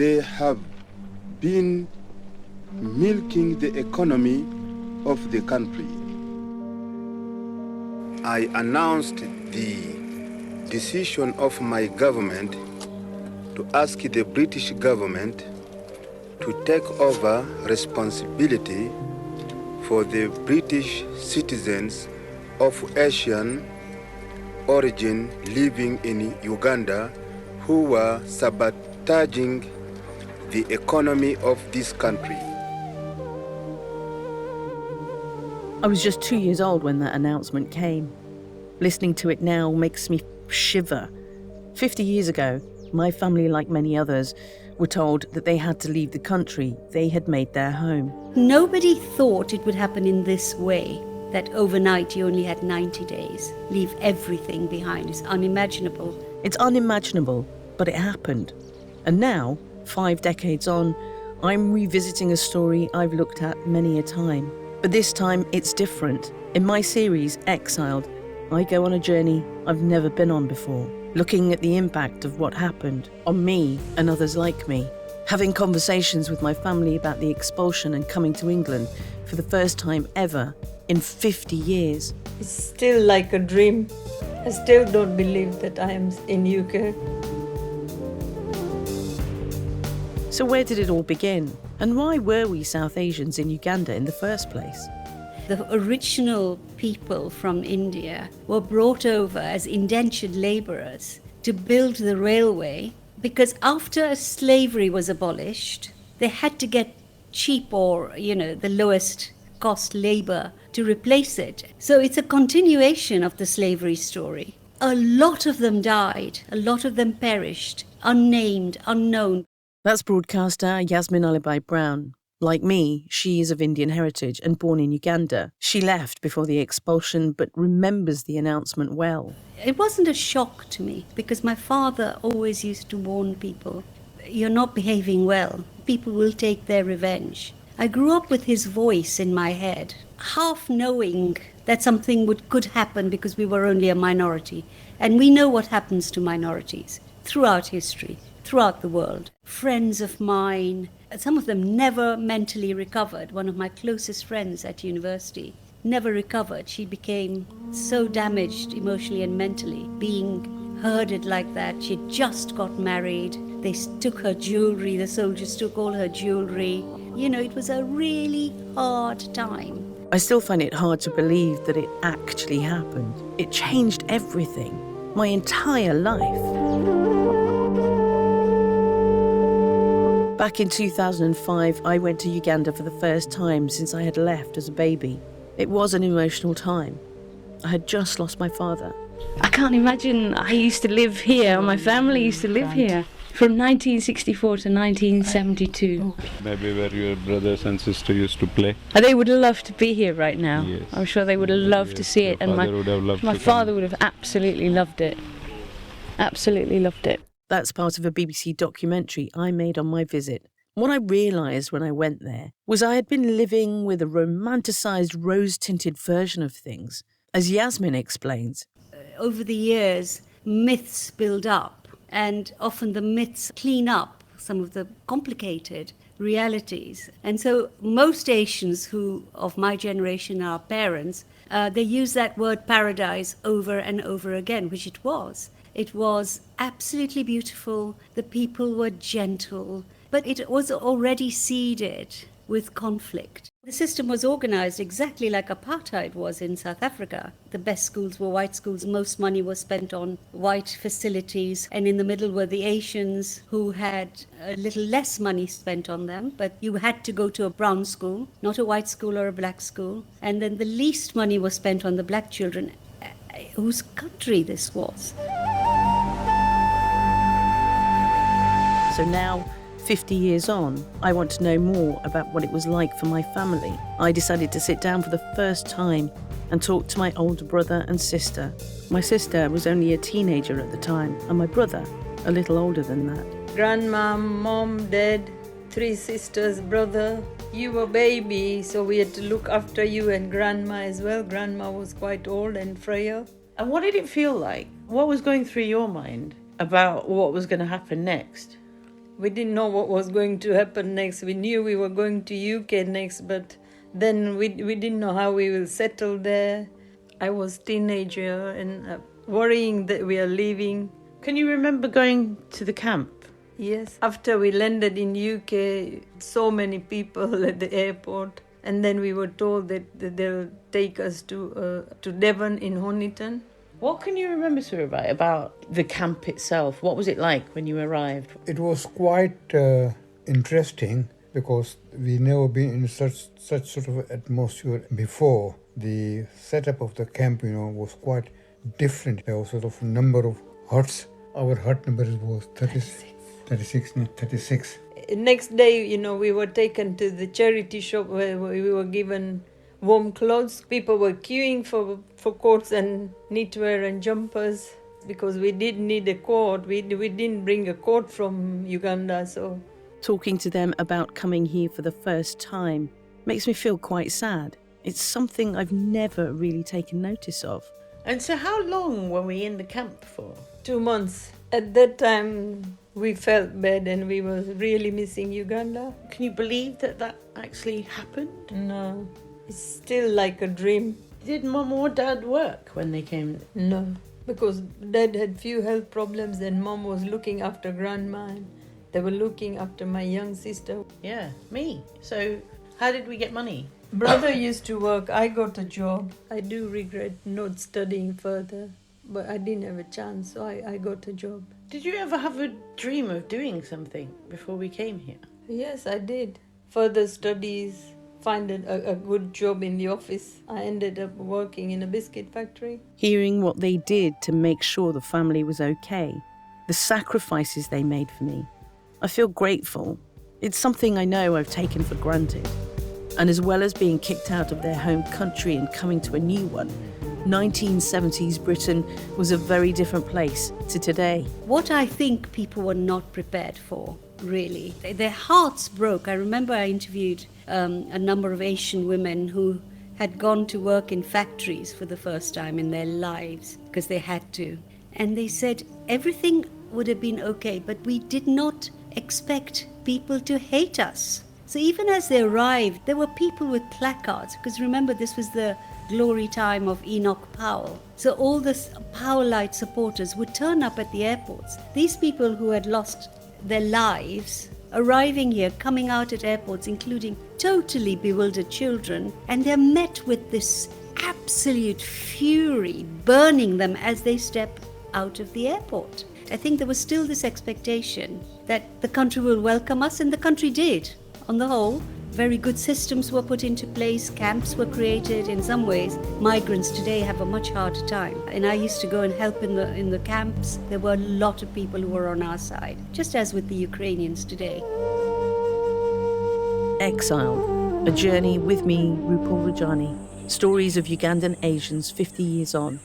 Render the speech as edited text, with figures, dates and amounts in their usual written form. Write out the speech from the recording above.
they have been milking the economy of the country. I announced the decision of my government to ask the British government to take over responsibility for the British citizens of Asian origin living in Uganda who were sabotaging the economy of this country. I was just 2 years old when that announcement came. Listening to it now makes me shiver. 50 years ago, my family, like many others, were told that they had to leave the country they had made their home. Nobody thought it would happen in this way, that overnight you only had 90 days. Leave everything behind. It's unimaginable. It's unimaginable, but it happened. And now, 5 decades on, I'm revisiting a story I've looked at many a time. But this time, it's different. In my series, Exiled, I go on a journey I've never been on before, looking at the impact of what happened on me and others like me, having conversations with my family about the expulsion and coming to England for the first time ever in 50 years. It's still like a dream. I still don't believe that I am in UK. So where did it all begin? And why were we South Asians in Uganda in the first place? The original people from India were brought over as indentured labourers to build the railway, because after slavery was abolished, they had to get cheap or, the lowest cost labour to replace it. So it's a continuation of the slavery story. A lot of them died, a lot of them perished, unnamed, unknown. That's broadcaster Yasmin Alibhai-Brown. Like me, she is of Indian heritage and born in Uganda. She left before the expulsion, but remembers the announcement well. It wasn't a shock to me, because my father always used to warn people, you're not behaving well, people will take their revenge. I grew up with his voice in my head, half knowing that something could happen because we were only a minority. And we know what happens to minorities throughout history, throughout the world. Friends of mine, some of them never mentally recovered. One of my closest friends at university never recovered. She became so damaged emotionally and mentally, being herded like that. She just got married. They took her jewelry. The soldiers took all her jewelry. It was a really hard time. I still find it hard to believe that it actually happened. It changed everything, my entire life. Back in 2005, I went to Uganda for the first time since I had left as a baby. It was an emotional time. I had just lost my father. I can't imagine. I used to live here. My family used to live here from 1964 to 1972. Maybe where your brothers and sisters used to play. They would love to be here right now. Yes. I'm sure they would have loved to see it. And my father would have absolutely loved it. Absolutely loved it. That's part of a BBC documentary I made on my visit. What I realised when I went there was I had been living with a romanticised, rose-tinted version of things. As Yasmin explains, over the years, myths build up, and often the myths clean up some of the complicated realities. And so most Asians who, of my generation, are parents, they use that word paradise over and over again, which it was. It was absolutely beautiful. The people were gentle, but it was already seeded with conflict. The system was organized exactly like apartheid was in South Africa. The best schools were white schools. Most money was spent on white facilities. And in the middle were the Asians, who had a little less money spent on them. But you had to go to a brown school, not a white school or a black school. And then the least money was spent on the black children, whose country this was. So now, 50 years on, I want to know more about what it was like for my family. I decided to sit down for the first time and talk to my older brother and sister. My sister was only a teenager at the time, and my brother a little older than that. Grandma, mom, dad, 3 sisters, brother. You were baby, so we had to look after you and grandma as well. Grandma was quite old and frail. And what did it feel like? What was going through your mind about what was going to happen next? We didn't know what was going to happen next. We knew we were going to UK next, but then we didn't know how we will settle there. I was teenager and worrying that we are leaving. Can you remember going to the camp? Yes, after we landed in UK, so many people at the airport, and then we were told that they'll take us to Devon in Honiton. What can you remember, Suresh, about the camp itself? What was it like when you arrived? It was quite interesting because we never been in such sort of atmosphere before. The setup of the camp, was quite different. There was sort of a number of huts. Our hut number was 36. Next day, we were taken to the charity shop where we were given warm clothes. People were queuing for coats and knitwear and jumpers because we did need a coat. We didn't bring a coat from Uganda, so... Talking to them about coming here for the first time makes me feel quite sad. It's something I've never really taken notice of. And so how long were we in the camp for? 2 months. At that time, we felt bad and we were really missing Uganda. Can you believe that actually happened? No, it's still like a dream. Did Mum or Dad work when they came? No, because Dad had few health problems and Mum was looking after Grandma and they were looking after my young sister. Yeah, me. So how did we get money? Brother used to work, I got a job. I do regret not studying further, but I didn't have a chance, so I got a job. Did you ever have a dream of doing something before we came here? Yes, I did. Further studies, find a good job in the office. I ended up working in a biscuit factory. Hearing what they did to make sure the family was okay, the sacrifices they made for me, I feel grateful. It's something I know I've taken for granted. And as well as being kicked out of their home country and coming to a new one, 1970s Britain was a very different place to today. What I think people were not prepared for, really. Their hearts broke. I remember I interviewed a number of Asian women who had gone to work in factories for the first time in their lives because they had to. And they said everything would have been okay, but we did not expect people to hate us. So even as they arrived, there were people with placards, because remember, this was the glory time of Enoch Powell. So all the Powell Light supporters would turn up at the airports. These people who had lost their lives, arriving here, coming out at airports, including totally bewildered children, and they're met with this absolute fury, burning them as they step out of the airport. I think there was still this expectation that the country will welcome us, and the country did. On the whole, very good systems were put into place, camps were created. In some ways, migrants today have a much harder time. And I used to go and help in the camps. There were a lot of people who were on our side, just as with the Ukrainians today. Exiled, a journey with me, Rupal Rajani. Stories of Ugandan Asians 50 years on.